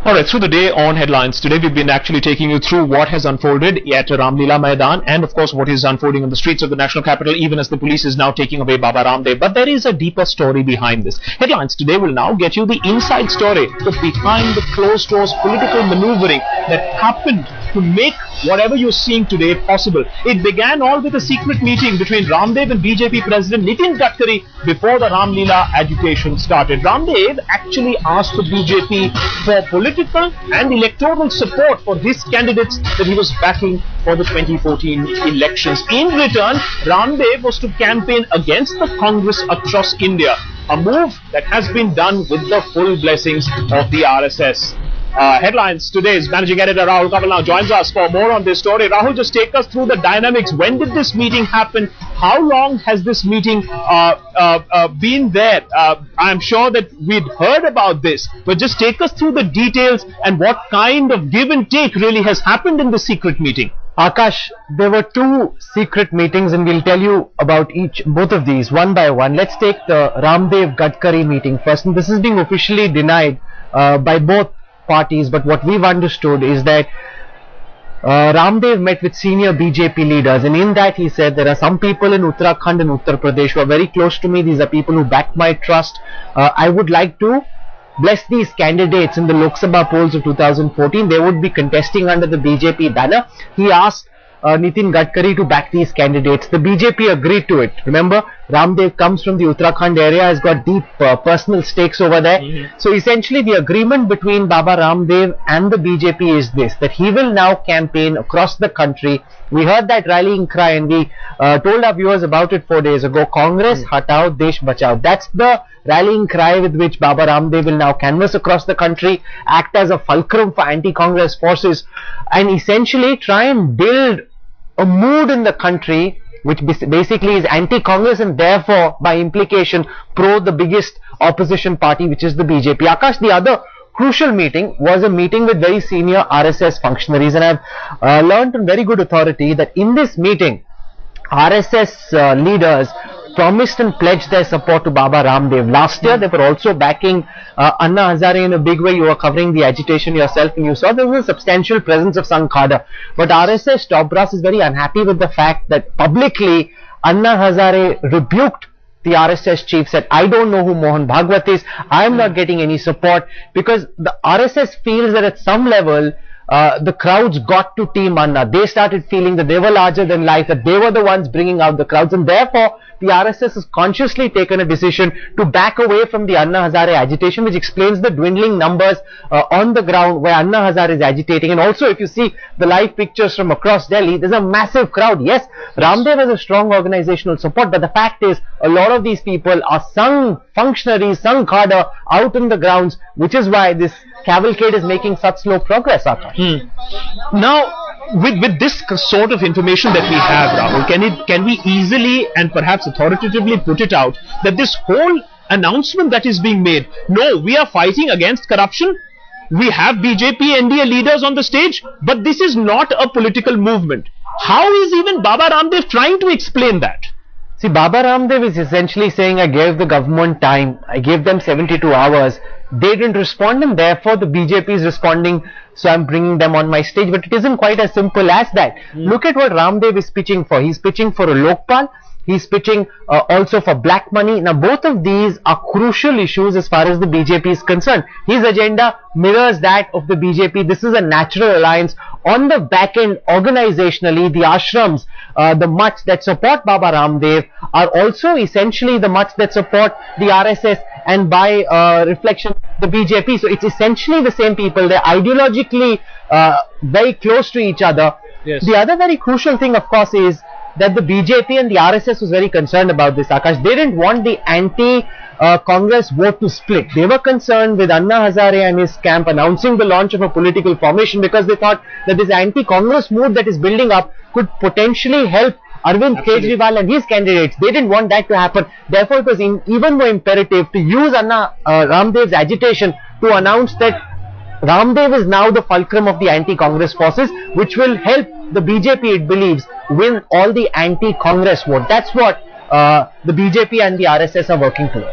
Alright, through the day on Headlines today, we've been actually taking you through what has unfolded at Ramlila Maidan and of course what is unfolding on the streets of the national capital, even as the police is now taking away Baba Ramdev. But there is a deeper story behind this. Headlines today will now get you the inside story, the behind the closed doors political maneuvering that happened to make whatever you're seeing today possible. It began all with a secret meeting between Ramdev and BJP President Nitin Gadkari before the Ramlila agitation started. Ramdev actually asked the BJP for political and electoral support for his candidates that he was backing for the 2014 elections. In return, Ramdev was to campaign against the Congress across India, a move that has been done with the full blessings of the RSS. Headlines today's managing editor Rahul Kapil now joins us for more on this story. Rahul, just take us through the dynamics. When did this meeting happen? How long has this meeting been there? I'm sure that we'd heard about this, but just take us through the details and what kind of give and take really has happened in the secret meeting. Akash, there were two secret meetings and we'll tell you about both of these one by one. Let's take the Ramdev Gadkari meeting first, and this is being officially denied by both parties, but what we've understood is that Ramdev met with senior BJP leaders, and in that he said there are some people in Uttarakhand and Uttar Pradesh who are very close to me. These are people who back my trust. I would like to bless these candidates in the Lok Sabha polls of 2014. They would be contesting under the BJP banner. He asked Nitin Gadkari to back these candidates. The BJP agreed to it. Remember, Ramdev comes from the Uttarakhand area, has got deep personal stakes over there. So essentially the agreement between Baba Ramdev and the BJP is this, that he will now campaign across the country. We heard that rallying cry and we told our viewers about it 4 days ago. Congress Hatao, Desh Bachao. That's the rallying cry with which Baba Ramdev will now canvass across the country, act as a fulcrum for anti-Congress forces, and essentially try and build a mood in the country which basically is anti-Congress and therefore by implication pro the biggest opposition party, which is the BJP. Akash, the other crucial meeting was a meeting with very senior RSS functionaries, and I've learned on very good authority that in this meeting RSS leaders promised and pledged their support to Baba Ramdev. Last year they were also backing Anna Hazare in a big way. You were covering the agitation yourself and you saw there was a substantial presence of Sangh Khada. But RSS top brass is very unhappy with the fact that publicly Anna Hazare rebuked the RSS chief, said, I don't know who Mohan Bhagwat is, I am not getting any support, because the RSS feels that at some level the crowds got to Team Anna. They started feeling that they were larger than life, that they were the ones bringing out the crowds, and therefore the RSS has consciously taken a decision to back away from the Anna Hazare agitation, which explains the dwindling numbers on the ground where Anna Hazare is agitating. And also if you see the live pictures from across Delhi, there's a massive crowd. Yes, Ramdev has a strong organizational support, but the fact is a lot of these people are Sangh functionaries, Sangh Khada out in the grounds, which is why this cavalcade is making such slow progress, Akash. Now, with this sort of information that we have, Rahul, can we easily and perhaps authoritatively put it out that this whole announcement that is being made, no, we are fighting against corruption, we have BJP NDA leaders on the stage, but this is not a political movement. How is even Baba Ramdev trying to explain that? See, Baba Ramdev is essentially saying, I gave the government time, I gave them 72 hours, they didn't respond, and therefore the BJP is responding, so I'm bringing them on my stage. But it isn't quite as simple as that. Look at what Ramdev is pitching for. He's pitching for a Lokpal, he's pitching also for black money. Now both of these are crucial issues as far as the BJP is concerned. His agenda mirrors that of the BJP. This is a natural alliance. On the back end, organizationally, the ashrams, the mutts that support Baba Ramdev are also essentially the mutts that support the RSS, and by reflection the BJP. So it's essentially the same people. They're ideologically very close to each other. Yes. The other very crucial thing, of course, is that the BJP and the RSS was very concerned about this, Akash. They didn't want the anti-Congress vote to split. They were concerned with Anna Hazare and his camp announcing the launch of a political formation, because they thought that this anti-Congress mood that is building up could potentially help Arvind Kejriwal and his candidates. They didn't want that to happen. Therefore, it was even more imperative to use Anna Ramdev's agitation to announce that Ramdev is now the fulcrum of the anti-Congress forces, which will help the BJP, it believes, win all the anti-Congress vote. That's what the BJP and the RSS are working towards.